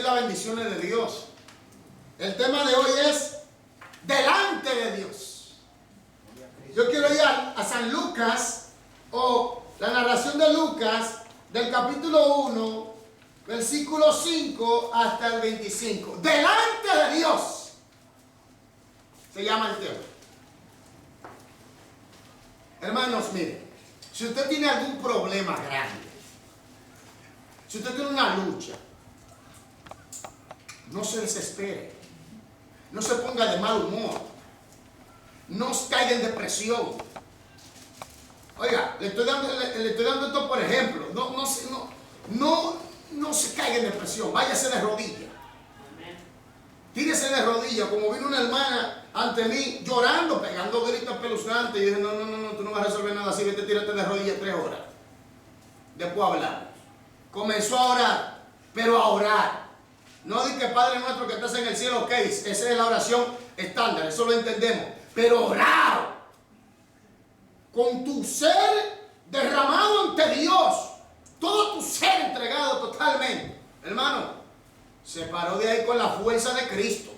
las bendiciones de Dios. El tema de hoy es delante de Dios. Yo quiero ir a San Lucas, o la narración de Lucas, del capítulo 1, versículo 5 hasta el 25. Delante de Dios se llama el tema. Hermanos, miren, si usted tiene algún problema grande, si usted tiene una lucha, no se desespere, no se ponga de mal humor, no caiga en depresión. Oiga, le estoy dando esto por ejemplo. No se caiga en depresión, váyase de rodillas. Tírese de rodillas, como vino una hermana ante mí llorando, pegando gritos espeluznantes. Y dije, no, tú no vas a resolver nada así, vete, tírate de rodillas 3 horas. Después hablamos. Comenzó a orar, pero a orar. No di que Padre nuestro que estás en el cielo, ok, esa es la oración estándar, eso lo entendemos. Pero orar, con tu ser derramado ante Dios, todo tu ser entregado totalmente. Hermano, se paró de ahí con la fuerza de Cristo.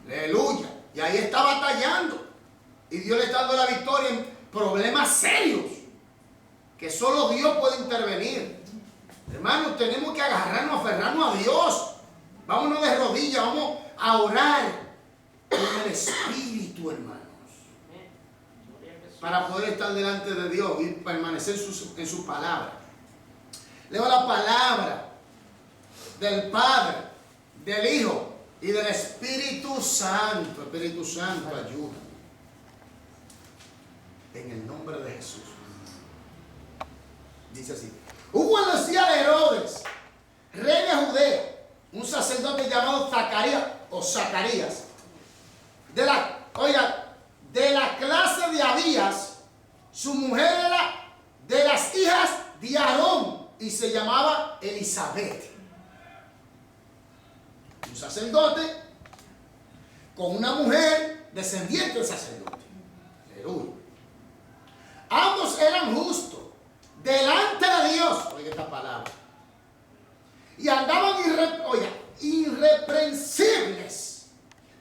Aleluya. Y ahí está batallando. Y Dios le está dando la victoria en problemas serios que solo Dios puede intervenir. Hermanos, tenemos que agarrarnos, aferrarnos a Dios. Vámonos de rodillas, vamos a orar en el Espíritu, hermanos, para poder estar delante de Dios y permanecer en su palabra. Leo la palabra del Padre, del Hijo y del Espíritu Santo. Espíritu Santo, ayuda. En el nombre de Jesús. Dice así: hubo en los días de Herodes, rey de Judea, un sacerdote llamado Zacarías, de la clase de Abías. Su mujer era de las hijas de Aarón y se llamaba Elizabeth. Un sacerdote con una mujer descendiente del sacerdote. Aleluya. Ambos eran justos delante de Dios. Oiga esta palabra. Y andaban irreprensibles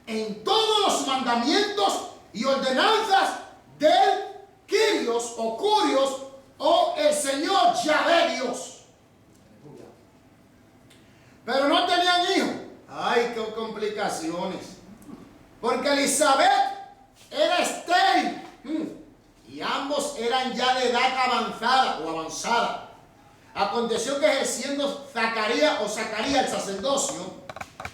en todos los mandamientos y ordenanzas del Kyrios o Curios o el Señor Yahvé Dios. Pero no tenían hijos. Ay, qué complicaciones. Porque Elizabeth era estéril. Y ambos eran ya de edad avanzada. Aconteció que ejerciendo Zacarías el sacerdocio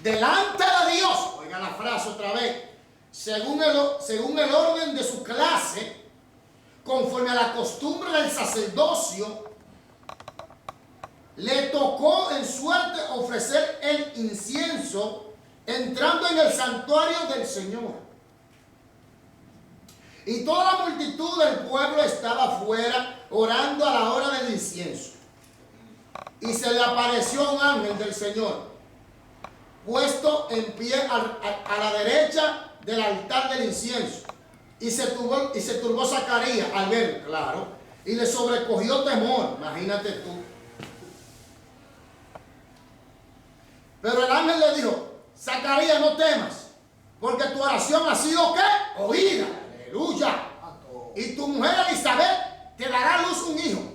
delante de Dios, oiga la frase otra vez, según el orden de su clase, conforme a la costumbre del sacerdocio, le tocó en suerte ofrecer el incienso entrando en el santuario del Señor. Y toda la multitud del pueblo estaba afuera orando a la hora del incienso. Y se le apareció un ángel del Señor, puesto en pie a la derecha del altar del incienso. Y se turbó Zacarías al ver, claro, y le sobrecogió temor. Imagínate tú. Pero el ángel le dijo: Zacarías, no temas, porque tu oración ha sido ¿qué? Oída. Aleluya. Y tu mujer Elizabeth te dará a luz un hijo,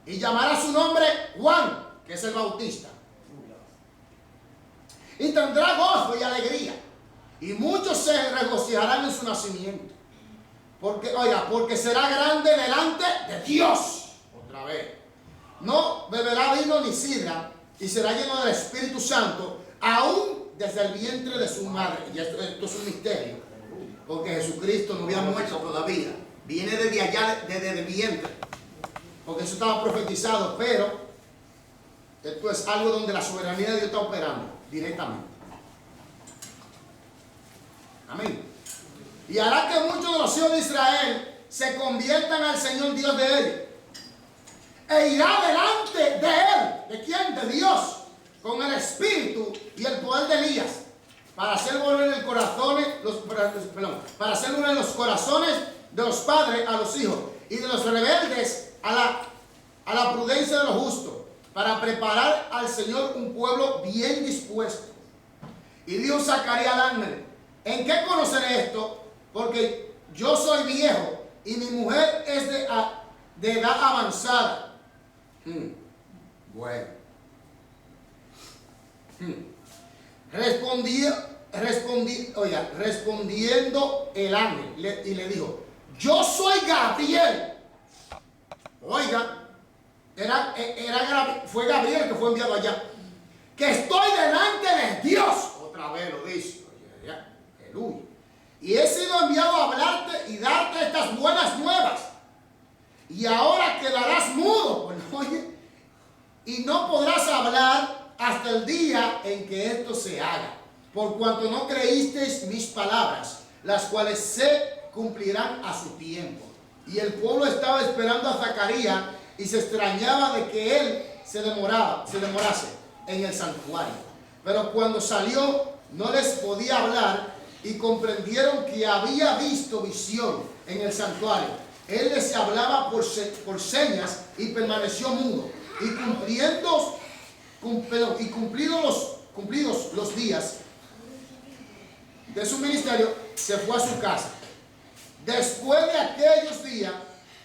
y llamará su nombre Juan, que es el Bautista. Y tendrá gozo y alegría, y muchos se regocijarán en su nacimiento. Porque será grande delante de Dios. Otra vez. No beberá vino ni sidra, y será lleno del Espíritu Santo, aún desde el vientre de su madre. Y esto es un misterio, porque Jesucristo no había muerto todavía. Viene desde allá, desde el vientre, porque eso estaba profetizado. Pero esto es algo donde la soberanía de Dios está operando directamente. Amén. Y hará que muchos de los hijos de Israel se conviertan al Señor Dios de ellos. E irá delante de él. ¿De quién? De Dios. Con el espíritu y el poder de Elías. Para hacer volver en el corazón, para hacer volver en los corazones de los padres a los hijos. Y de los rebeldes a la prudencia de los justos. para preparar al Señor un pueblo bien dispuesto. Y dijo Zacarías al ángel: ¿en qué conoceré esto? Porque yo soy viejo y mi mujer es de edad avanzada. Bueno. Respondiendo el ángel y le dijo: yo soy Gabriel. Oiga, fue Gabriel que fue enviado allá, que estoy delante de Dios. Otra vez lo dice. Aleluya. Y he sido enviado a hablarte y darte estas buenas nuevas. Y ahora quedarás mudo, pues, oye, y no podrás hablar hasta el día en que esto se haga, por cuanto no creísteis mis palabras, las cuales se cumplirán a su tiempo. Y el pueblo estaba esperando a Zacarías y se extrañaba de que él se demorase en el santuario. Pero cuando salió no les podía hablar y comprendieron que había visto visión en el santuario. Él les hablaba por señas y permaneció mudo. Y cumplidos los días de su ministerio, se fue a su casa. Después de aquellos días,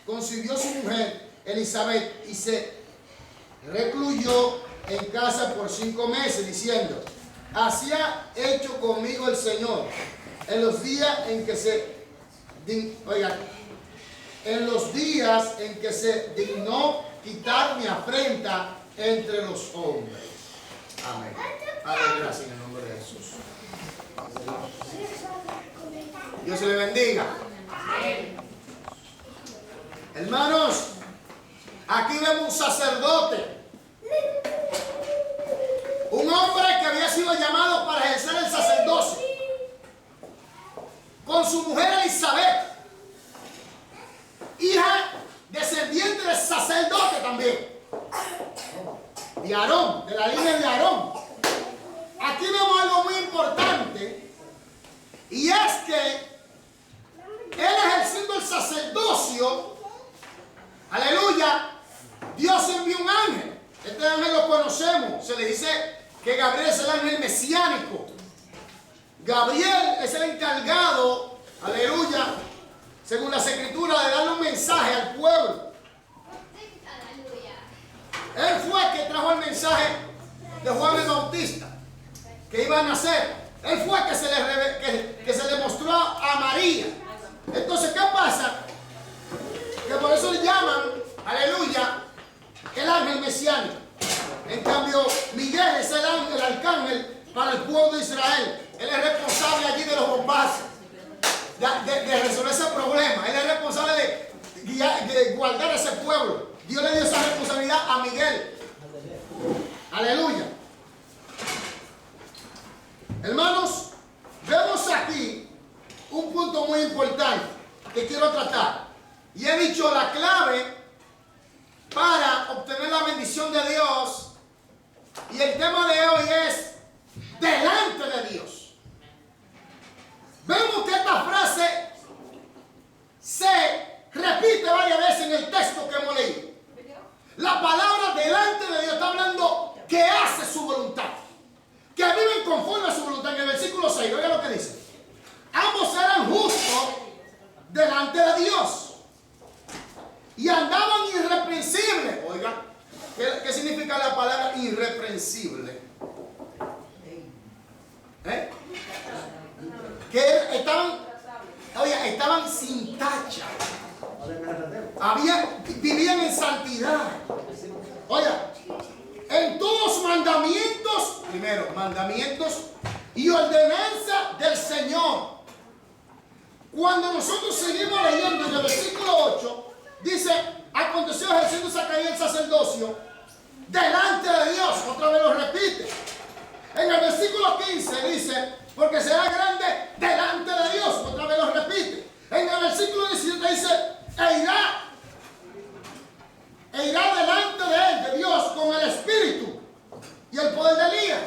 concibió su mujer Elizabeth y se recluyó en casa por 5 meses, diciendo: así ha hecho conmigo el Señor en los días en que se dignó quitar mi afrenta entre los hombres. Amén. Padre, gracias en el nombre de Jesús. Dios se le bendiga. Hermanos, aquí vemos un sacerdote, un hombre que había sido llamado para ejercer el sacerdocio, con su mujer Elizabeth, hija descendiente del sacerdote también, de Aarón, de la línea de Aarón. Aquí vemos algo muy importante, y es que él, ejerciendo el sacerdocio, aleluya, Dios envió un ángel. Este ángel lo conocemos, se le dice que Gabriel es el ángel mesiánico. Gabriel es el encargado, aleluya, según las escrituras, de darle un mensaje al pueblo. Él fue el que trajo el mensaje de Juan el Bautista, que iba a nacer. Él fue el que se le mostró a María. Entonces, ¿qué pasa? Que por eso le llaman, aleluya, el ángel mesiánico. En cambio, Miguel es el ángel, el arcángel para el pueblo de Israel. Él es responsable allí de los bombazos, de resolver ese problema. Él es responsable de guardar ese pueblo. Dios le dio esa responsabilidad a Miguel. Aleluya. Hermanos, vemos aquí un punto muy importante que quiero tratar. Y he dicho la clave para obtener la bendición de Dios. Y el tema de hoy es delante de Dios. Vemos que esta frase se repite varias veces en el texto que hemos leído. La palabra delante de Dios está hablando que hace su voluntad, que viven conforme a su voluntad. En el versículo 6, oiga lo que dice: ambos eran justos delante de Dios y andaban irreprensibles. Oiga, ¿qué significa la palabra irreprensible? Que estaban sin tacha. Vivían en santidad. Oiga, en todos mandamientos, primero, mandamientos y ordenanza del Señor. Cuando nosotros seguimos leyendo en el versículo 8, dice: aconteció ejerciendo Zacarías el sacerdocio delante de Dios. Otra vez lo repite. En el versículo 15 dice: porque será grande delante de Dios. Otra vez lo repite. En el versículo 17 dice: e irá delante de él, de Dios, con el espíritu y el poder de Elías.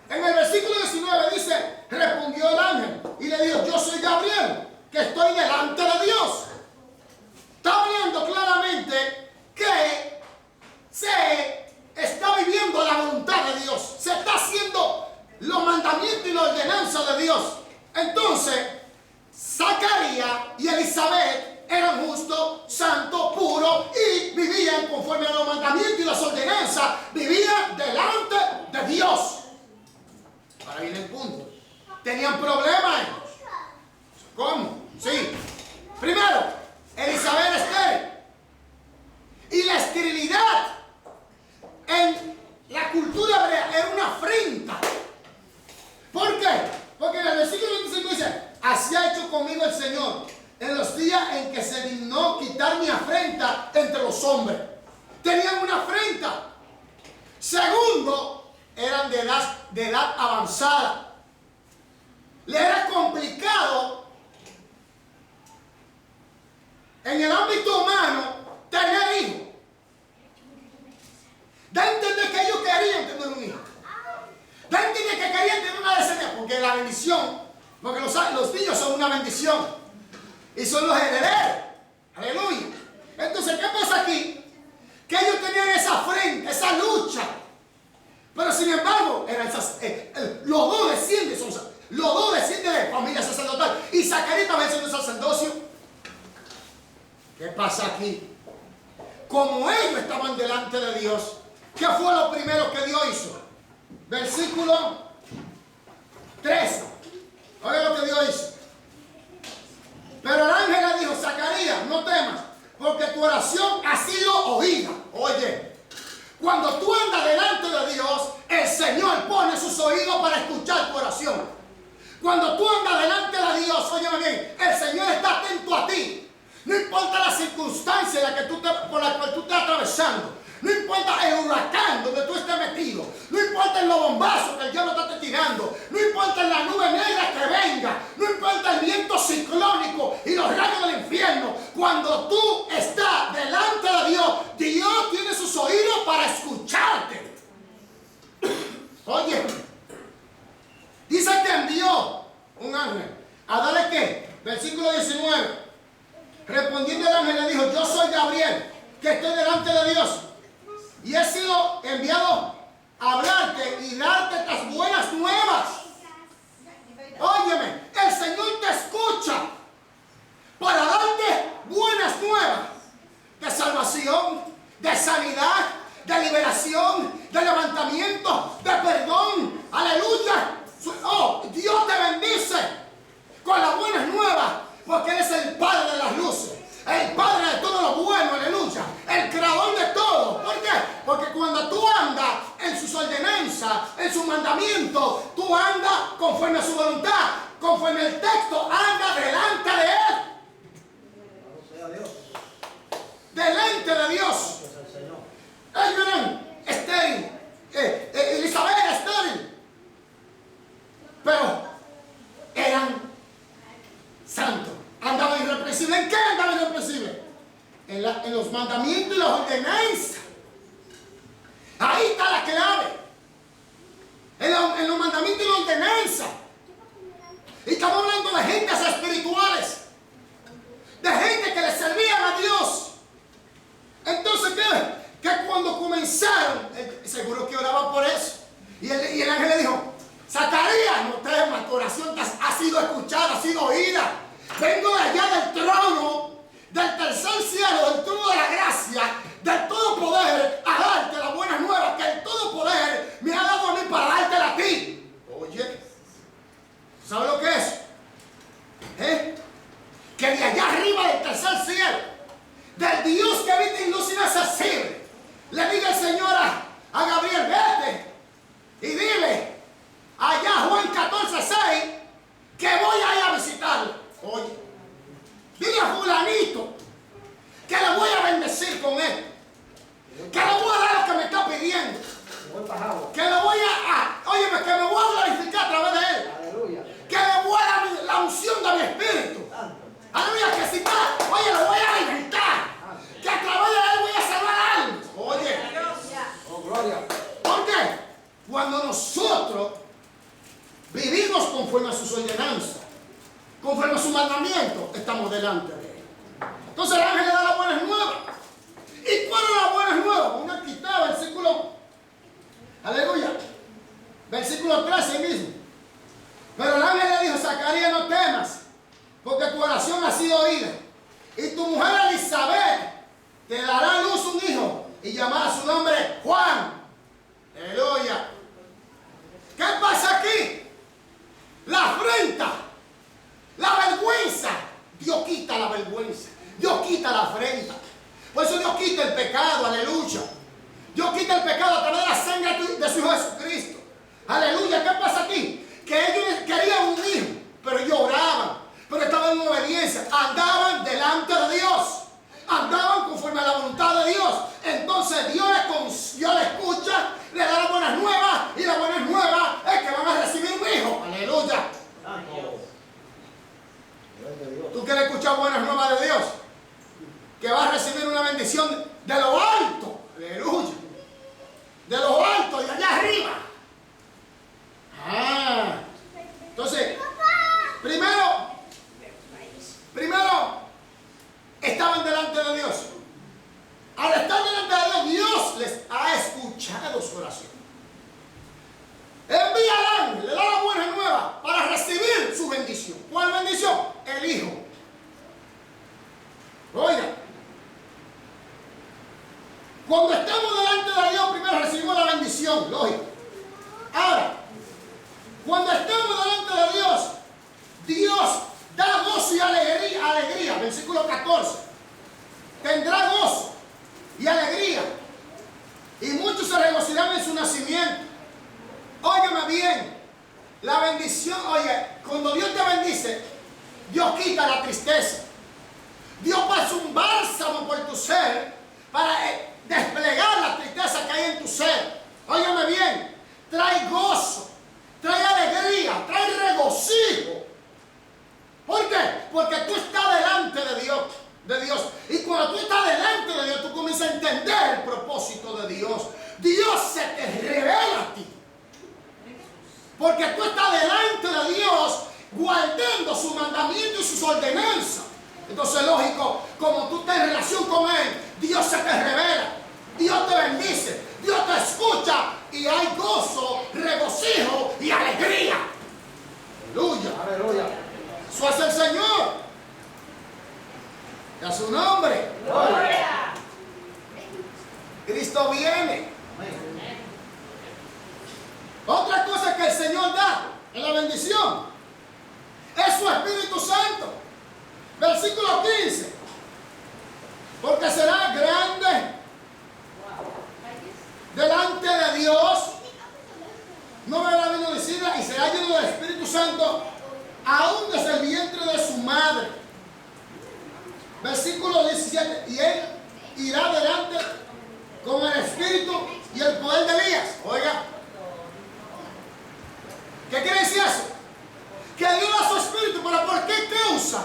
En el versículo 19 dice: respondió el ángel y le dijo: yo soy Gabriel, que estoy delante de Dios. Está hablando claramente que se está la ordenanza de Dios. Entonces, Zacarías y Elizabeth eran justos, santos, puros y vivían conforme a los mandamientos y las ordenanzas. Vivían delante de Dios. Ahora viene el punto. Tenían problemas ellos. ¿Cómo? Sí. Primero, Elizabeth era estéril. Y la esterilidad en la cultura hebrea era una afrenta. ¿Por qué? Porque en el versículo 25 dice: así ha hecho conmigo el Señor en los días en que se dignó quitar mi afrenta entre los hombres. Tenían una afrenta. Segundo, eran de edad avanzada. Le era complicado en el ámbito humano tener hijos. Da a entender que ellos querían tener un hijo. Da a entender que querían tener una descendencia. Porque la bendición, porque los niños son una bendición. Y son los herederos. Aleluya. Entonces, ¿qué pasa aquí? Que ellos tenían esa frente, esa lucha. Pero sin embargo, eran los dos descienden de familia sacerdotal. Y Zacarías también siendo sacerdocio. ¿Qué pasa aquí? Como ellos estaban delante de Dios, ¿qué fue lo primero que Dios hizo? Versículo 13. Oiga lo que Dios hizo. Pero el ángel le dijo: Zacarías, no temas, porque tu oración ha sido oída. Oye, cuando tú andas delante de Dios, el Señor pone sus oídos para escuchar tu oración. Cuando tú andas delante de Dios, óyeme bien, el Señor está atento a ti. No importa la circunstancia por la cual tú estás atravesando. No importa el huracán donde tú estés metido. No importa en los bombazos que el diablo está tirando. No importa en la nube negra que venga. No importa el viento ciclónico y los rayos del infierno. Cuando tú estás delante de Dios, Dios tiene sus oídos para escucharte. Oye, dice que envió un ángel a darle ¿qué? Versículo 19. Respondiendo el ángel le dijo: yo soy Gabriel, que estoy delante de Dios, y he sido enviado a hablarte y darte estas buenas nuevas. Óyeme, el Señor te escucha para darte buenas nuevas de salvación, de sanidad, de liberación, de levantamiento, de perdón. Aleluya. Oh, Dios te bendice con las buenas nuevas, porque Él es el Padre de las luces, el Padre de todo lo bueno, aleluya, el creador de todo. ¿Por qué? Porque cuando tú andas en sus ordenanzas, en sus mandamientos, tú andas conforme a su voluntad, conforme el texto, anda delante de Él. Delante de Dios. Ellos eran estéril. Elizabeth era estéril. Pero eran santos. Andaban irreprensibles. ¿En qué andaban irreprensibles? En los mandamientos y las ordenanzas. Ahí está la clave. En los mandamientos y las ordenanzas. Y estamos hablando de gentes espirituales. De gente que le servían a Dios. Entonces, ¿qué? Que cuando comenzaron, seguro que oraban por eso. Y el ángel le dijo: Zacarías, no temas, tu oración ha sido escuchada, ha sido oída. Vengo de allá del trono, del tercer cielo, del trono de la gracia, del todo poder, a darte las buenas nuevas que el todo poder me ha dado a mí para dártela a ti. Oye, ¿sabes lo que es? Que de allá arriba del tercer cielo, del Dios que habita en luz inaccesible, le diga el Señor a Gabriel: vete y dile allá Juan 14:6 que voy a ir a visitarlo. Oye, dile a fulanito que le voy a bendecir con él, que le voy a dar lo que me está pidiendo, que le voy óyeme, que me voy a glorificar a través de él. Aleluya. Que le voy a dar la unción de mi espíritu. Aleluya, que si está, oye, lo voy a alimentar, que a través de él voy a salvar almas. Oye, oh gloria. ¿Por qué? Cuando nosotros vivimos conforme a sus ordenanzas, conforme a su mandamiento, estamos delante de él. Entonces el ángel le da las buenas nuevas. ¿Y cuáles son las buenas nuevas? Una quitaba, versículo, aleluya, versículo 13 mismo. Zacarías, no temas, porque tu oración ha sido oída. Y tu mujer Elizabeth te dará a luz un hijo y llamará su nombre Juan. Aleluya. ¿Qué pasa aquí? La afrenta, la vergüenza. Dios quita la vergüenza. Dios quita la afrenta. Por eso Dios quita el pecado. Aleluya. Dios quita el pecado a través de la sangre de su Hijo Jesucristo. Aleluya. ¿Qué pasa aquí? Que ellos querían un hijo, pero ellos oraban, pero estaban en obediencia, andaban delante de Dios, andaban conforme a la voluntad de Dios. Entonces Dios le escucha, le da las buenas nuevas, y las buenas nuevas es que van a recibir un hijo. Aleluya. ¿Tú quieres escuchar buenas nuevas de Dios? Que vas a recibir una bendición de lo alto. Aleluya. De lo alto, de allá arriba. Entonces, primero estaban delante de Dios. Al estar delante de Dios, Dios les ha escuchado su oración. Envía al ángel, le da la buena nueva para recibir su bendición. ¿Cuál bendición? El hijo. Oiga, cuando estamos delante de Dios, primero recibimos la bendición, lógico. Ahora, cuando estamos delante de Dios, Dios da gozo y alegría. Versículo 14. Tendrá gozo y alegría, y muchos se regocijarán en su nacimiento. Óigame bien, la bendición, oye, cuando Dios te bendice, Dios quita la tristeza. Dios pasa un bálsamo por tu ser para desplegar la tristeza que hay en tu ser. Óigame bien, trae gozo, trae alegría, trae regocijo. ¿Por qué? Porque tú estás delante de Dios. Y cuando tú estás delante de Dios, tú comienzas a entender el propósito de Dios. Dios se te revela a ti. Porque tú estás delante de Dios, guardando su mandamiento y sus ordenanzas. Entonces, lógico, como tú estás en relación con Él, Dios se te revela. Dios te bendice, Dios te escucha, y hay gozo, regocijo y alegría. Aleluya. Aleluya. Eso es el Señor. Y a su nombre. Gloria. Cristo viene. Otra cosa que el Señor da en la bendición es su Espíritu Santo. Versículo 15. Porque será grande delante de Dios, no beberá vino de sidra, y será lleno del Espíritu Santo aún desde el vientre de su madre. Versículo 17. Y él irá delante con el Espíritu y el poder de Elías. Oiga, ¿qué quiere decir eso? Que Dios da su Espíritu, pero ¿por qué causa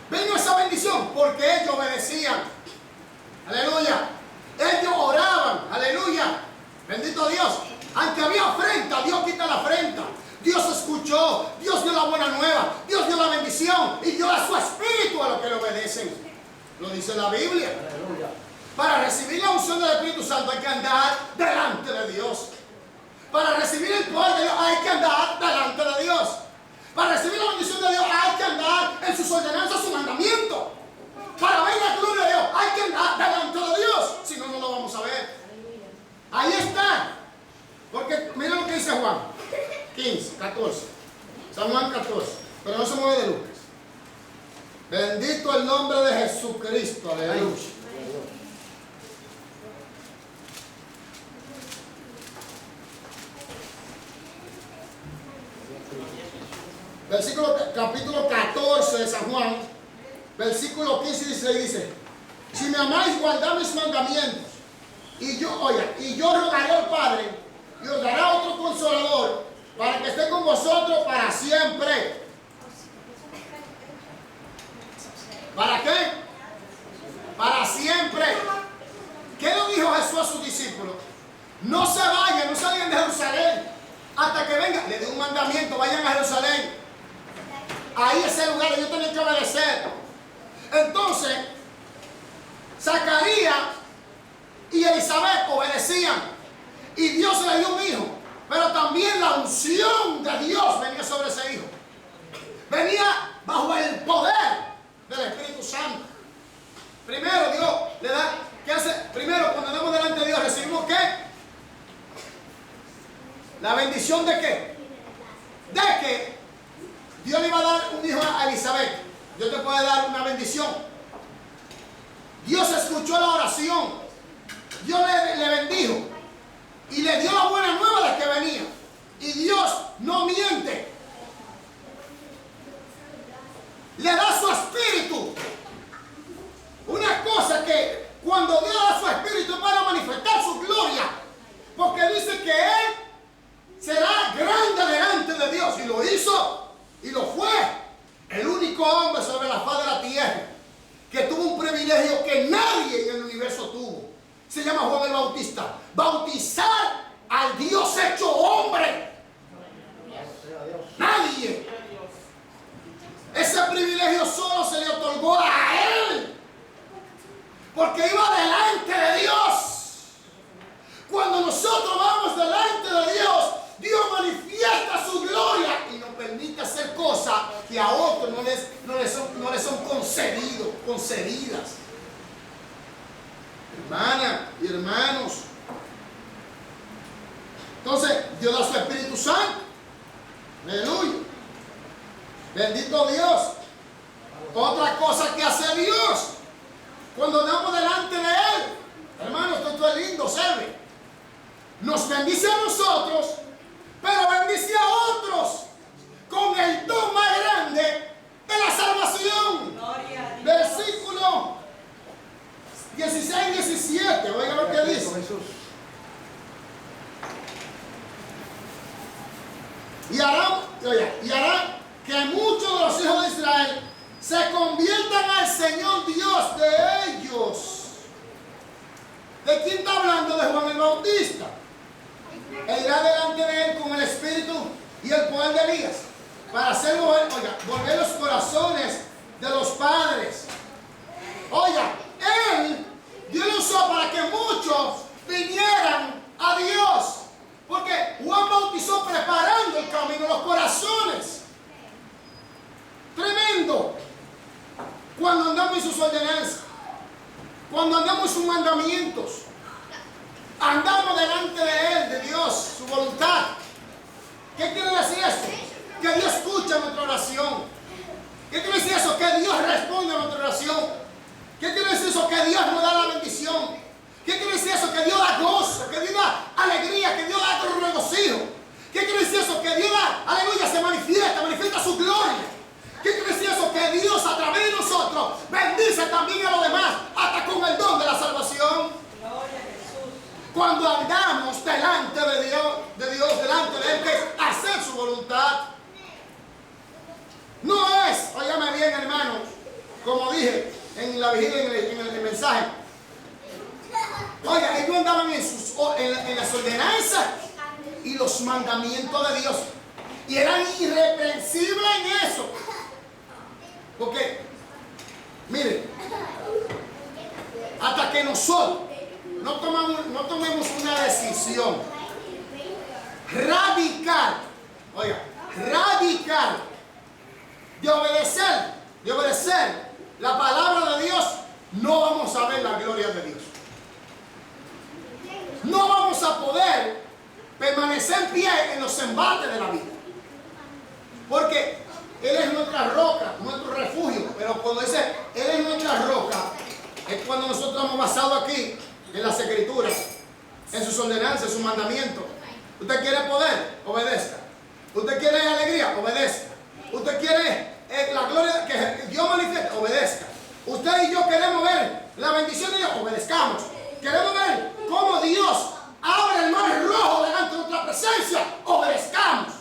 vino esa bendición? Porque ellos obedecían. Aleluya. Ellos oraban. Aleluya. Bendito Dios. Aunque había afrenta, Dios quita la afrenta. Dios escuchó, Dios dio la buena nueva, Dios dio la bendición y dio a su Espíritu a los que le obedecen. Lo dice la Biblia. Aleluya. Para recibir la unción del Espíritu Santo hay que andar delante de Dios. Para recibir el poder de Dios hay que andar delante de Dios. Para recibir la bendición de Dios hay que andar en sus ordenanzas, su mandamiento. Para ver la gloria de Dios hay que andar delante de Dios. Si no, no lo vamos a ver. Ahí está. Porque mira lo que dice Juan 15, 14. San Juan 14. Pero no se mueve de Lucas. Bendito el nombre de Jesucristo. Aleluya. Capítulo 14 de San Juan, versículo 15 y 16 dice: si me amáis, guardad mis mandamientos, y yo rogaré al Padre, y os dará otro consolador, para que esté con vosotros para siempre. ¿Para qué? Para siempre. ¿Qué le dijo Jesús a sus discípulos? No se vayan, no salgan de Jerusalén hasta que venga. Le dio un mandamiento: vayan a Jerusalén. Ahí es el lugar, ellos tienen que obedecer. Entonces, Zacarías y Elizabeth obedecían, y Dios le dio un hijo, pero también la unción de Dios venía sobre ese hijo. de que Dios le iba a dar un hijo a Elizabeth. Dios te puede dar una bendición. Dios escuchó la oración. Dios le bendijo y le dio la buena nueva de que venía. Y Dios no miente. Le da su espíritu. Una cosa que cuando Dios da su espíritu para manifestar su gloria, porque dice que Él será grande delante de Dios, y lo hizo y lo fue. El único hombre sobre la faz de la tierra que tuvo un privilegio que nadie en el universo tuvo. Se llama Juan el Bautista. Bautizar al Dios hecho hombre. Nadie. Ese privilegio solo se le otorgó a Él, porque iba delante de Dios. Cuando nosotros vamos delante de Dios, Dios manifiesta su gloria y nos permite hacer cosas que a otros no les son concedidas. Hermanas y hermanos, entonces Dios da su Espíritu Santo. Aleluya. Bendito Dios. Otra cosa que hace Dios cuando andamos delante de Él, hermanos, esto es lindo, ¿sabe? Nos bendice a nosotros, pero bendice a otros con el don más grande de la salvación. Versículo 16-17, oiga lo que dice. Y hará que muchos de los hijos de Israel se conviertan al Señor Dios de ellos. ¿De quién está hablando? De Juan el Bautista. Él irá delante de él con el espíritu y el poder de Elías para hacer volver los corazones de los padres. Oiga, Dios lo usó para que muchos vinieran a Dios, porque Juan bautizó preparando el camino, los corazones. Tremendo. Cuando andamos en sus ordenanzas, cuando andamos en sus mandamientos, andamos delante de Él, de Dios, su voluntad. ¿Qué quiere decir eso? Que Dios escucha nuestra oración. ¿Qué quiere decir eso? Que Dios responde a nuestra oración. ¿Qué quiere decir eso? Que Dios nos da la bendición. ¿Qué quiere decir eso? Que Dios da gozo, que Dios da alegría, que Dios da regocijo. ¿Qué quiere decir eso? Que Dios da, aleluya, se manifiesta su gloria. ¿Qué quiere decir eso? Que Dios a través de nosotros bendice también a los demás, hasta con el don de la salvación. Cuando andamos delante de Dios, delante de Él, que es hacer su voluntad. No es, óyame bien, hermanos, como dije en la vigilia, en el mensaje. Oiga, ellos andaban en las ordenanzas y los mandamientos de Dios, y eran irreprensibles en eso. Porque, miren, hasta que nosotros no tomemos una decisión radical, oiga, radical de obedecer la palabra de Dios, no vamos a ver la gloria de Dios. No vamos a poder permanecer en pie en los embates de la vida. Porque Él es nuestra roca, nuestro refugio. Pero cuando dice Él es nuestra roca, es cuando nosotros hemos basado aquí en las Escrituras, en sus ordenanzas, en sus mandamientos. Usted quiere poder, obedezca. Usted quiere alegría, obedezca. Usted quiere la gloria que Dios manifiesta, obedezca. Usted y yo queremos ver la bendición de Dios, obedezcamos. Queremos ver cómo Dios abre el mar rojo delante de nuestra presencia, obedezcamos.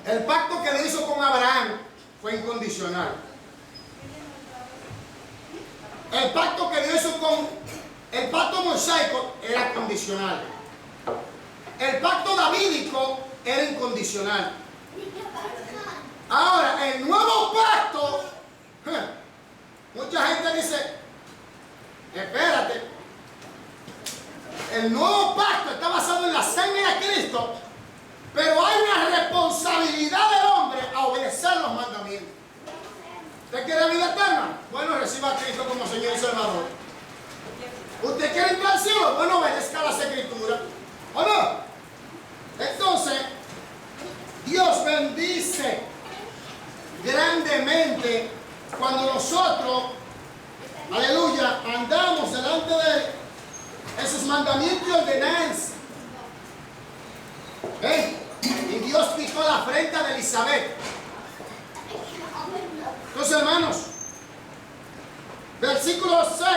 El pacto que Dios hizo con Abraham fue incondicional. El pacto que Dios hizo el pacto mosaico era condicional. El pacto davídico era incondicional. Ahora, el nuevo pacto, mucha gente dice, espérate, el nuevo pacto está basado en la sangre de Cristo, pero hay una responsabilidad del hombre a obedecer los mandamientos. ¿Usted quiere vida eterna? Bueno, reciba a Cristo como Señor y Salvador. mandamiento y ordenanza. Y Dios quitó la afrenta de Elizabeth. Entonces, hermanos, versículo 6,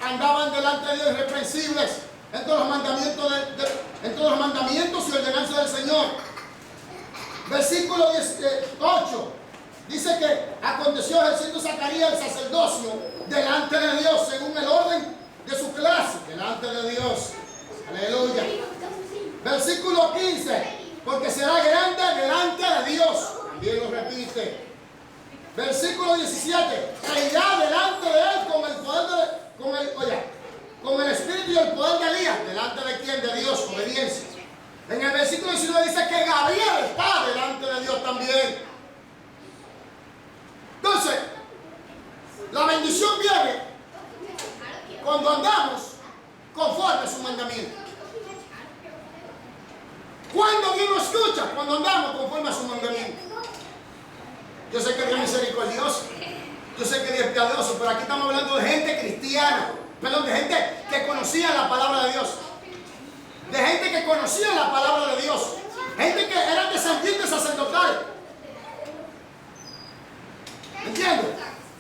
andaban delante de Dios irreprensibles en todos los mandamientos y ordenanzas del Señor. Versículo 8 dice que aconteció ejerciendo Zacarías el sacerdocio delante de Dios según el orden de su clase, delante de Dios. Aleluya. Versículo 15, porque será grande delante de Dios. También lo repite. Versículo 17, e irá delante de él con el poder con el espíritu y el poder de Elías. ¿Delante de quién? De Dios, obediencia. En el versículo 19 dice que Gabriel está delante de Dios también. Entonces, la bendición viene cuando andamos conforme a su mandamiento. ¿Cuándo Dios nos escucha? Cuando andamos conforme a su mandamiento. Yo sé que Dios es misericordioso, yo sé que Dios es piadoso, pero aquí estamos hablando de gente cristiana, perdón, de gente que conocía la palabra de Dios, de gente que conocía la palabra de Dios, gente que era descendiente sacerdotal. ¿Entiendes?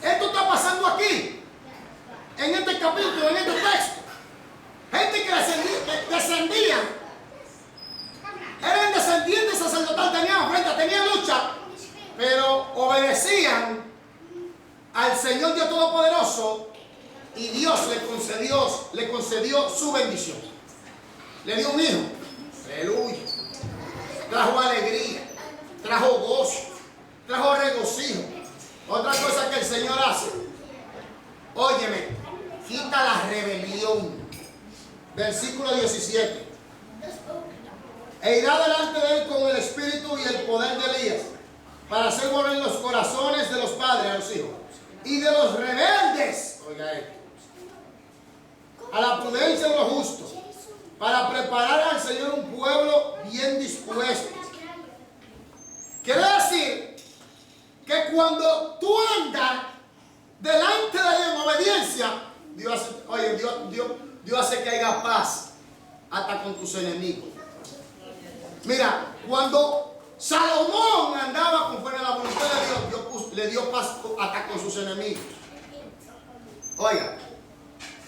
Esto está pasando aquí, en este capítulo, en este texto. Gente que descendían, eran descendientes sacerdotal, tenían ofrenda, tenían lucha, pero obedecían al Señor Dios Todopoderoso y Dios le concedió su bendición. Le dio un hijo. Aleluya. Trajo alegría, trajo gozo, trajo regocijo. Otra cosa que el Señor hace, óyeme, quita la rebelión. Versículo 17. E irá delante de él con el espíritu y el poder de Elías, para hacer volver los corazones de los padres a los hijos y de los rebeldes, oiga esto, a la prudencia de los justos, para preparar al Señor un pueblo bien dispuesto. Quiere decir que cuando tú andas delante de Dios en obediencia, Dios hace que haya paz hasta con tus enemigos. Mira, cuando Salomón andaba conforme a la voluntad de Dios, le dio paz hasta con sus enemigos. Oiga,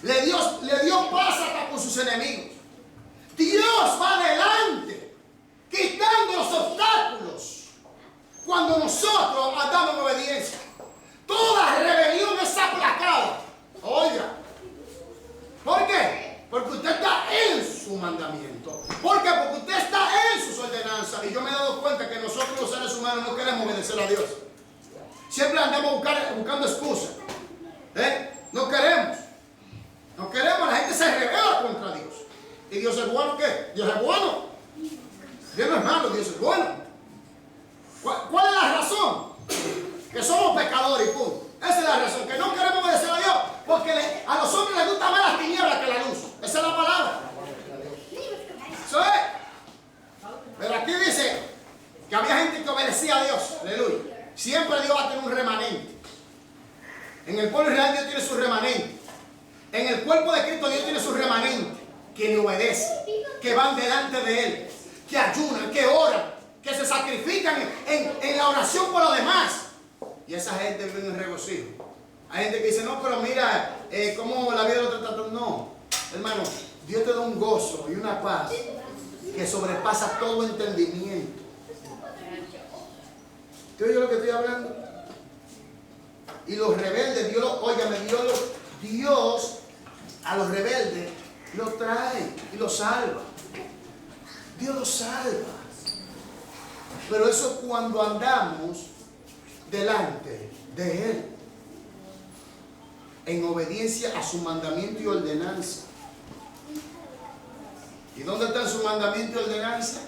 le dio paz hasta con sus enemigos. Dios va adelante, quitando los obstáculos cuando nosotros andamos en obediencia. Toda rebelión es aplacada. Oiga, ¿por qué? Porque usted está en su mandamiento. ¿Por qué? Porque usted está en sus ordenanzas. Y yo me he dado cuenta que nosotros los seres humanos no queremos obedecer a Dios. Siempre andamos buscando excusas. No queremos. No queremos. La gente se revela contra Dios. ¿Y Dios es bueno qué? Dios es bueno. Dios no es malo, Dios es bueno. ¿Cuál es la razón? Que somos pecadores y punto. Esa es la razón. Que no queremos obedecer a Dios. Porque a los hombres les gusta más las tinieblas que la luz. Esa es la palabra. Eso es. Pero aquí dice que había gente que obedecía a Dios. Aleluya. Siempre Dios va a tener un remanente. En el pueblo israelí Dios tiene su remanente. En el cuerpo de Cristo Dios tiene su remanente. Que le obedece. Que van delante de Él. Que ayunan, que oran. Que se sacrifican en la oración por los demás. Y esa gente vive en regocijo. Hay gente que dice, no, pero mira, cómo la vida lo trata. No, hermano, Dios te da un gozo y una paz que sobrepasa todo entendimiento. ¿Te oye lo que estoy hablando? Y los rebeldes, Dios a los rebeldes los trae y los salva. Dios los salva. Pero eso es cuando andamos delante de Él, en obediencia a su mandamiento y ordenanza. ¿Y dónde está su mandamiento y ordenanza?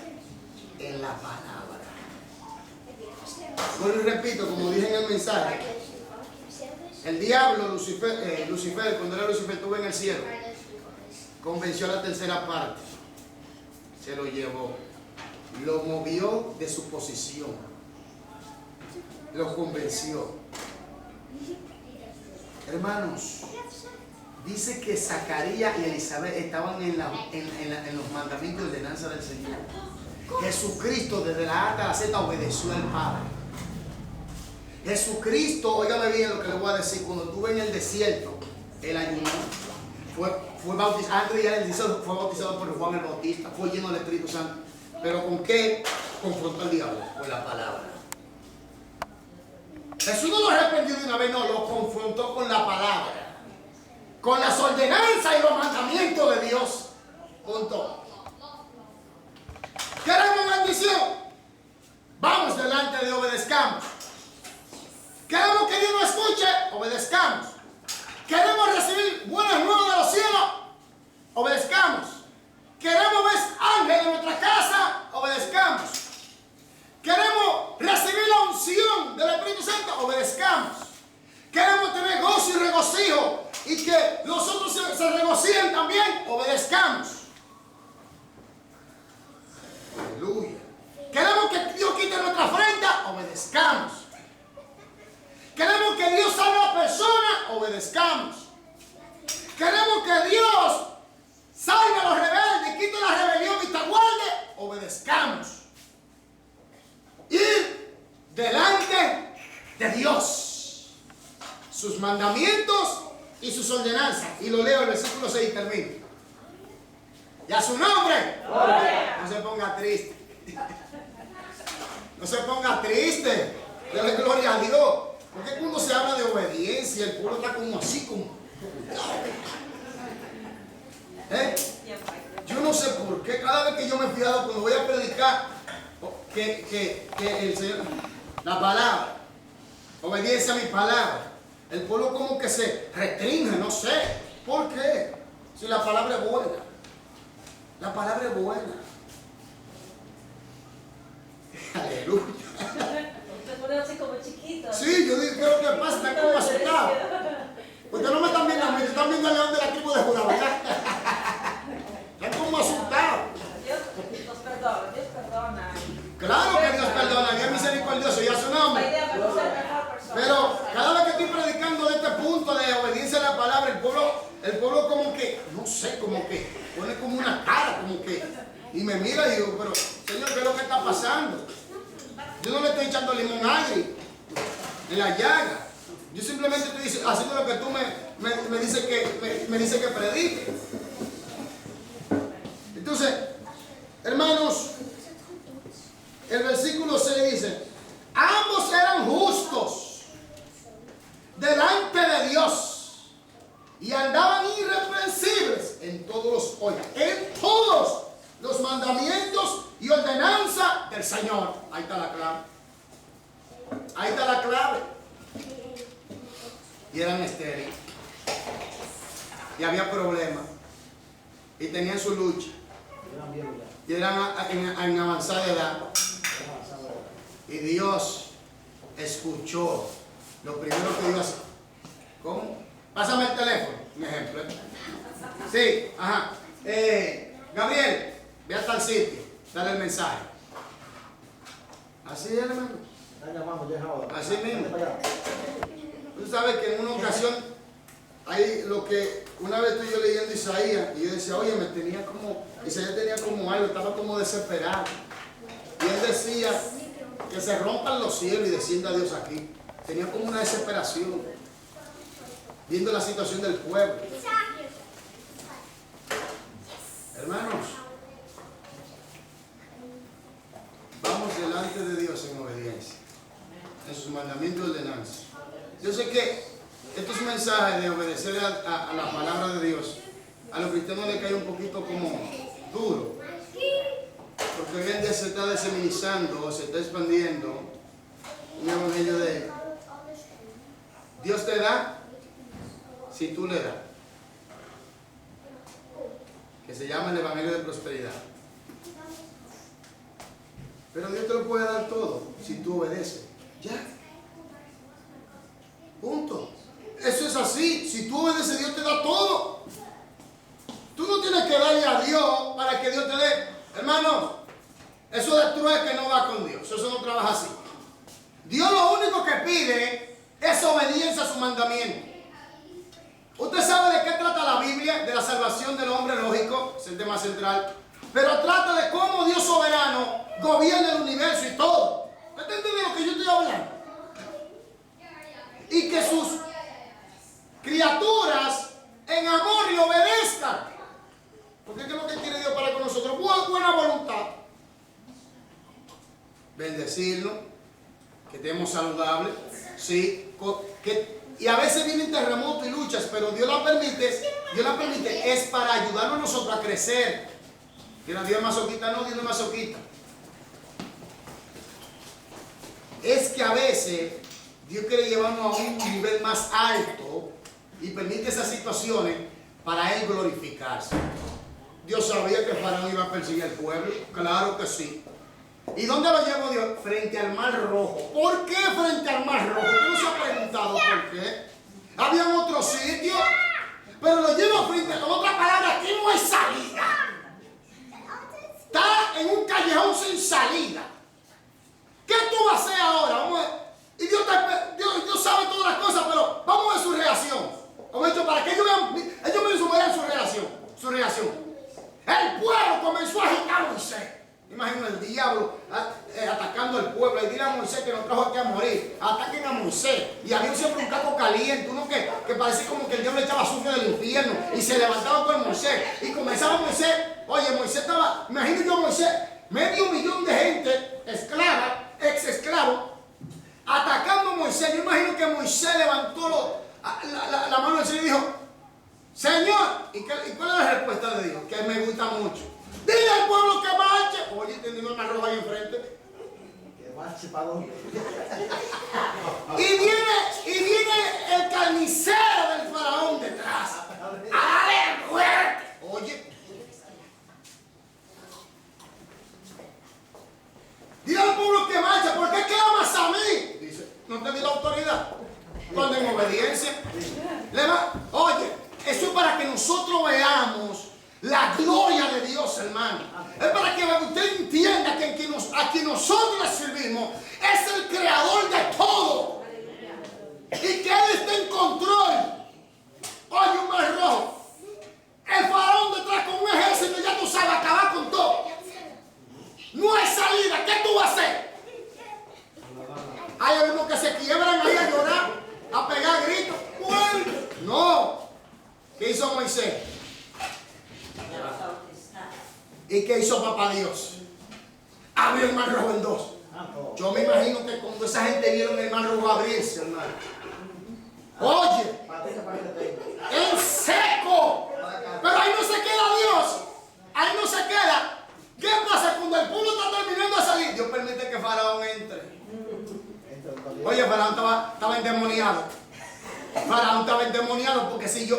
En la palabra. Bueno, y repito, como dije en el mensaje, el diablo, Lucifer, cuando era Lucifer, estuvo en el cielo, convenció a la tercera parte, se lo llevó, lo movió de su posición, lo convenció. Hermanos, Dice que Zacarías y Elizabeth estaban en los mandamientos y ordenanzas del Señor. Jesucristo desde la A hasta la Z obedeció al Padre. Jesucristo, óigame bien lo que le voy a decir, cuando estuve en el desierto, él ayunó, fue bautizado, antes de ir al desierto fue bautizado por Juan el Bautista, fue lleno del Espíritu Santo. ¿Pero con qué confrontó al diablo? Con la palabra. Jesús no lo arrepintió de una vez, no, lo confrontó con la palabra, con las ordenanzas y los mandamientos de Dios. Punto. ¿Queremos bendición? Vamos delante de obedezcamos. ¿Queremos que Dios nos escuche? Obedezcamos. ¿Queremos recibir buenas nuevas de los cielos? Obedezcamos. ¿Queremos ver ángeles en nuestra casa? Obedezcamos. ¿Queremos recibir la unción del Espíritu Santo? Obedezcamos. ¿Queremos tener gozo y regocijo y que los otros se regocijen también? Obedezcamos. Aleluya. ¿Queremos que Dios quite nuestra ofrenda? Obedezcamos. ¿Queremos que Dios salve a la persona? Obedezcamos. ¿Queremos que Dios salve a los rebeldes, quite la rebelión y te guarde? Obedezcamos. Ir delante de Dios, sus mandamientos y sus ordenanzas. Y lo leo el versículo 6 y termino. Y a su nombre, no se ponga triste. No se ponga triste. Dale gloria a Dios. Porque cuando se habla de obediencia, el pueblo está como así, como... Yo no sé por qué cada vez que yo me he fijado cuando voy a predicar que el Señor, la palabra, obediencia a mi palabra, el pueblo como que se restringe, no sé. ¿Por qué? Si la palabra es buena. La palabra es buena. Aleluya. Te pones así como chiquito. Sí, yo digo, ¿qué es lo que pasa? Están como asustados. Ustedes no me están viendo a mí, están viendo al león de la tribu de Judá, ¿verdad? Están como asustados. Dios nos perdona, Dios perdona. Claro que Dios perdona, Dios es misericordioso y a su nombre. Pero cada vez que estoy predicando de este punto de obediencia a la palabra, el pueblo como que, no sé, como que pone como una cara, como que, y me mira y digo, pero Señor, ¿qué es lo que está pasando? Yo no le estoy echando limón agrio en la llaga. Yo simplemente estoy haciendo lo que tú me dices que predique. Entonces, hermanos, el versículo 6 dice, ambos eran justos delante de Dios y andaban irreprensibles en todos los mandamientos y ordenanza del Señor. Ahí está la clave. Ahí está la clave. Y eran estériles. Y había problemas. Y tenían su lucha. Y eran en avanzada edad. Y Dios escuchó lo primero que Dios hace. ¿Cómo? Pásame el teléfono, un ejemplo. Sí, ajá. Gabriel, ve hasta el sitio, dale el mensaje. Así es, hermano. Así mismo. Tú sabes que en una ocasión, hay lo que una vez estoy yo leyendo Isaías, y yo decía, oye, Isaías tenía como algo, estaba como desesperado. Y él decía que se rompan los cielos y descienda Dios aquí. Tenía como una desesperación, viendo la situación del pueblo. Hermanos, vamos delante de Dios en obediencia, en sus mandamientos y ordenanzas. Yo sé que estos mensajes de obedecer a la palabra de Dios, a los cristianos les cae un poquito como duro, porque hoy en día se está diseminando, se está expandiendo un evangelio de Dios te da si tú le das, que se llama el evangelio de prosperidad. Pero Dios te lo puede dar todo si tú obedeces. Ya. Punto. Eso es así. Si tú obedeces, Dios te da todo. Tú no tienes que darle a Dios para que Dios te dé. Hermano, eso de trueque que no va con Dios. Eso no trabaja así. Dios lo único que pide es obediencia a su mandamiento. Usted sabe de qué trata la Biblia, de la salvación del hombre, lógico, es el tema central. Pero trata de cómo Dios soberano gobierna el universo y todo. ¿Usted está entendiendo lo que yo estoy hablando? Y que sus criaturas en amor le obedezcan. Porque ¿qué es lo que quiere Dios para con nosotros? Buena voluntad. Bendecirnos, que estemos saludables, sí, y a veces vienen terremotos y luchas, pero Dios la permite, es para ayudarnos a nosotros a crecer. Dios es masoquista, no, Dios no es masoquista. Es que a veces Dios quiere llevarnos a un nivel más alto y permite esas situaciones para Él glorificarse. Dios sabía que Faraón iba a perseguir al pueblo, claro que sí. ¿Y dónde lo llevó Dios? Frente al Mar Rojo. ¿Por qué frente al Mar Rojo? ¿Usted no se ha preguntado por qué? Había otro sitio, pero lo lleva frente, con otra palabra, aquí no hay salida. Está en un callejón sin salida. ¿Qué tú vas a hacer ahora? Y Dios sabe todas las cosas, pero vamos a ver su reacción. Como he dicho, para que ellos mismos vean su reacción. El pueblo comenzó a agitar a Moisés. Imagina el diablo atacando al pueblo. Y dile a Moisés que nos trajo aquí a morir. Ataquen a Moisés. Y había siempre un caco caliente. Uno que parecía como que el diablo echaba azufre del infierno. Y se levantaba con Moisés. Y comenzaba Moisés. Oye, Moisés estaba, imagino yo Moisés, 500,000 de gente, esclava, ex esclavo, atacando a Moisés. Yo imagino que Moisés levantó la mano del Señor y dijo: Señor, ¿y cuál es la respuesta de Dios? Que me gusta mucho. Dile al pueblo que marche. Oye, tendiendo el Mar Rojo ahí enfrente. Que marche para dónde. Y viene el carnicero del faraón detrás. A darle muerte. Oye. Dile al pueblo que marche. ¿Por qué clamas a mí? Dice, no te di la autoridad. Cuando en obediencia. Oye, eso es para que nosotros veamos la gloria de Dios, hermano. Es para que usted entienda que a quien nosotros le servimos es el creador de todo. Y que Él está en control. Oye, un Mar Rojo. El faraón detrás con un ejército, ya tú sabes, acabar con todo. No hay salida. ¿Qué tú vas a hacer? Hay algunos que se quiebran ahí a llorar, a pegar gritos. No. ¿Qué hizo Moisés? ¿Y qué hizo papá Dios? Abrió el Mar Rojo en dos. Yo me imagino que cuando esa gente vieron el Mar Rojo abrirse, hermano. Oye, en seco. Pero ahí no se queda Dios. Ahí no se queda. ¿Qué pasa cuando el pueblo está terminando de salir? Dios permite que Faraón entre. Oye, Faraón estaba endemoniado. Faraón estaba endemoniado, porque si yo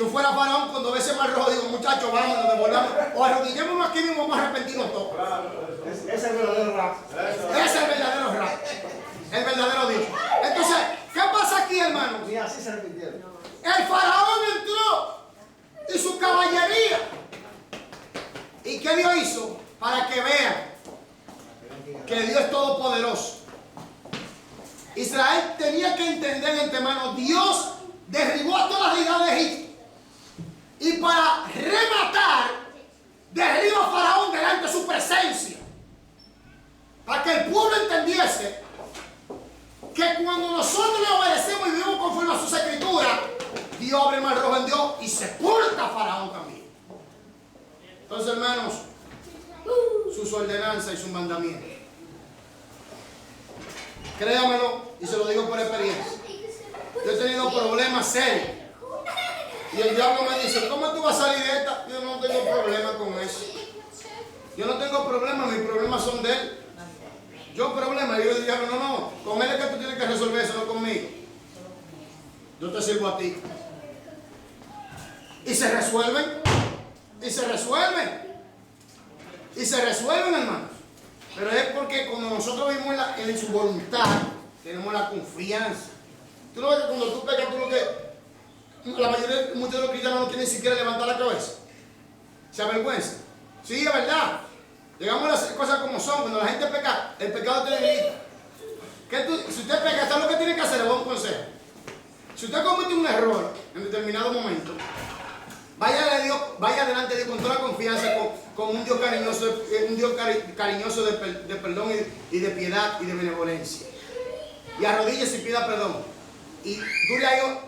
fuera Faraón, cuando ve ese Mar Rojo, digo: muchachos, vamos, nos devolvamos, o arrodillémonos aquí mismo, vamos a arrepentirnos todos. Ese es el verdadero rap. Ese es el verdadero rap. El verdadero Dios. Entonces, ¿qué pasa aquí, hermano? Y así se repitieron. El Faraón entró y su caballería. ¿Y qué Dios hizo? Para que vean que Dios es todopoderoso. Israel tenía que entender de antemano: Dios derribó a todas las deidades de Egipto. Y para rematar, derriba a Faraón delante de su presencia. Para que el pueblo entendiese que cuando nosotros le obedecemos y vivimos conforme a sus escrituras, Dios abre el Mar Rojo en Dios y sepulta a Faraón también. Entonces, hermanos, sus ordenanzas y sus mandamientos, créamelo, y se lo digo por experiencia, yo he tenido problemas serios. Y el diablo me dice: ¿cómo tú vas a salir de esta? Yo no tengo problema con eso. Yo no tengo problema, mis problemas son de él. Yo problema, y yo le digo: no, con él es que tú tienes que resolver eso, no conmigo. Yo te sirvo a ti. Y se resuelven. Y se resuelven. Y se resuelven, hermanos. Pero es porque cuando nosotros vivimos en su voluntad, tenemos la confianza. Tú no ves que cuando tú pecas, muchos de los cristianos no quieren ni siquiera levantar la cabeza. Se avergüenza. Sí, es verdad. Llegamos a las cosas como son. Cuando la gente peca, el pecado te debilita. Si usted peca, ¿sabe lo que tiene que hacer? Le voy a dar un consejo. Si usted comete un error en determinado momento, vaya delante de Dios con toda la confianza, con un Dios cariñoso de perdón y de piedad y de benevolencia. Y arrodíllese y pida perdón. Y dure ahí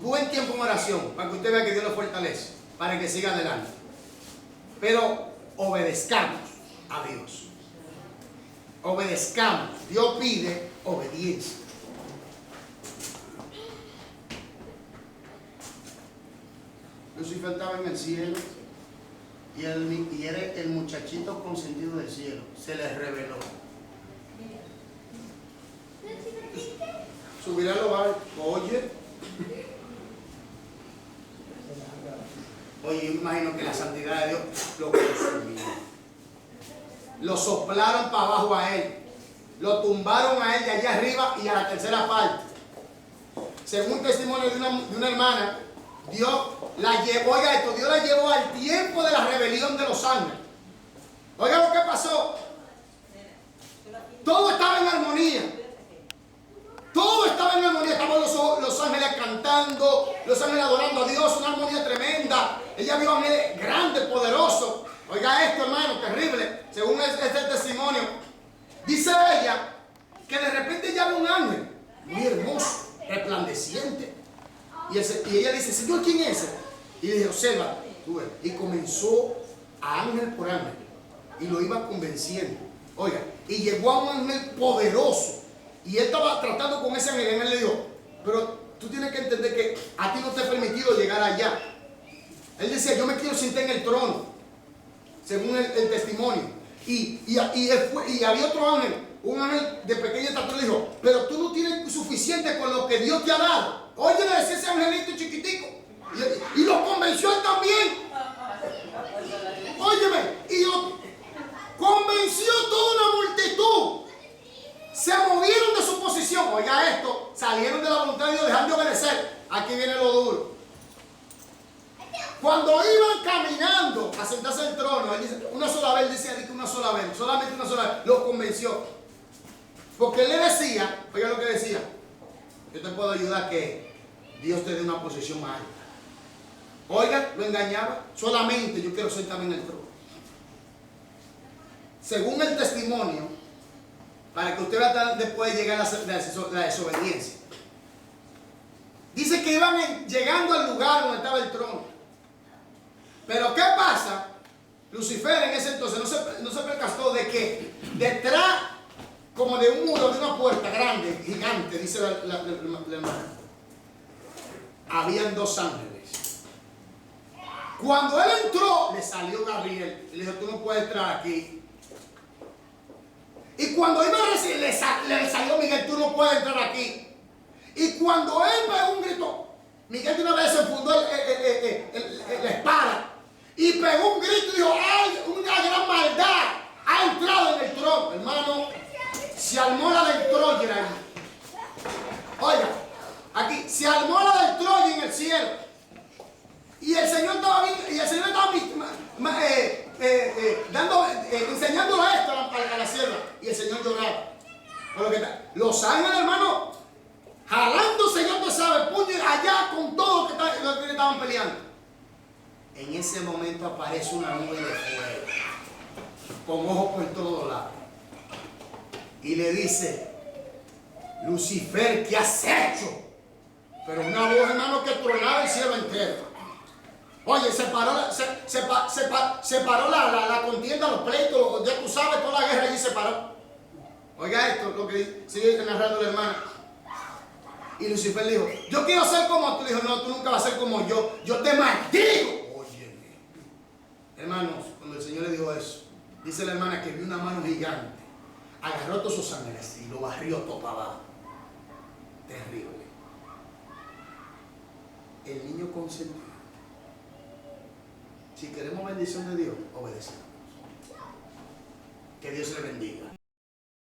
buen tiempo en oración para que usted vea que Dios lo fortalece, para que siga adelante. Pero obedezcamos a Dios. Obedezcamos. Dios pide obediencia. Lucifer estaba en el cielo y era el muchachito consentido del cielo. Se les reveló. Subirá a los barcos. Oye, yo imagino que la santidad de Dios lo consumió. Lo soplaron para abajo a él. Lo tumbaron a él de allá arriba y a la tercera parte. Según testimonio de una hermana, Dios la llevó, oiga esto, Dios la llevó al tiempo de la rebelión de los ángeles. Oiga lo que pasó. Todo estaba en armonía. Todo estaba en armonía. Estaban los ángeles cantando, los ángeles adorando a Dios, una armonía tremenda. Ella vio ángeles grandes, poderosos. Oiga esto, hermano, terrible. Según este testimonio, dice ella que de repente ella ve un ángel muy hermoso, resplandeciente. Y ella dice, Señor, ¿quién es ese? Y le dice, observa, tú ves. Y comenzó a ángel por ángel. Y lo iba convenciendo. Oiga, y llegó a un ángel poderoso. Y él estaba tratando con ese ángel. Y él le dijo, pero tú tienes que entender que a ti no te he permitido llegar allá. Él decía, yo me quiero sentar en el trono. Según el testimonio. Y había otro ángel, un ángel de pequeña estatura, le dijo, pero tú no tienes suficiente con lo que Dios te ha dado. Oye, le decía ese angelito chiquitico. Y lo convenció él también. Óyeme, y lo convenció toda una multitud. Se movieron de su posición. Oiga esto, salieron de la voluntad de Dios, dejando de obedecer. Aquí viene lo duro. Cuando iban caminando a sentarse en el trono, él dice, una sola vez, decía que una sola vez, solamente una sola vez, lo convenció. Porque él le decía, oiga lo que decía, yo te puedo ayudar a que Dios te dé una posición más alta. Oiga, lo engañaba, solamente yo quiero sentarme en el trono. Según el testimonio, para que usted vea después de llegar a la desobediencia. Dice que iban llegando al lugar donde estaba el trono. Pero ¿qué pasa? Lucifer en ese entonces no se percató de que detrás, como de un muro, de una puerta grande, gigante, dice la hermana, habían dos ángeles. Cuando él entró, le salió Gabriel y le dijo, tú no puedes entrar aquí. Y cuando iba a recibir, le salió Miguel, tú no puedes entrar aquí. Y cuando él pegó un grito, Miguel de una vez se fundó la espada y pegó un grito y dijo, ¡ay! Una gran maldad ha entrado en el trono. Hermano, se armó la del Troya ahí. Oiga, aquí se armó la del Troya en el cielo. Y el Señor estaba enseñándole esto a la sierva. Y el Señor lloraba. Los ángeles, hermano, jalándose, ya tú sabes, puño allá con todo lo que estaban peleando. En ese momento aparece una nube de fuego, con ojos por todos lados. Y le dice, Lucifer, ¿qué has hecho? Pero una voz, hermano, que tronaba el cielo entero. Oye, se paró la contienda, los pleitos, ya tú sabes, toda la guerra allí se paró. Oiga esto, lo que sigue narrando la hermana. Y Lucifer le dijo, yo quiero ser como tú. Le dijo, no, tú nunca vas a ser como yo. Yo te maldigo. Óyeme. Hermanos, cuando el Señor le dijo eso, dice la hermana que vio una mano gigante. Agarró todos sus ángeles y lo barrió todo para abajo. Terrible. El niño consentido. Si queremos bendición de Dios, obedecemos. Que Dios le bendiga.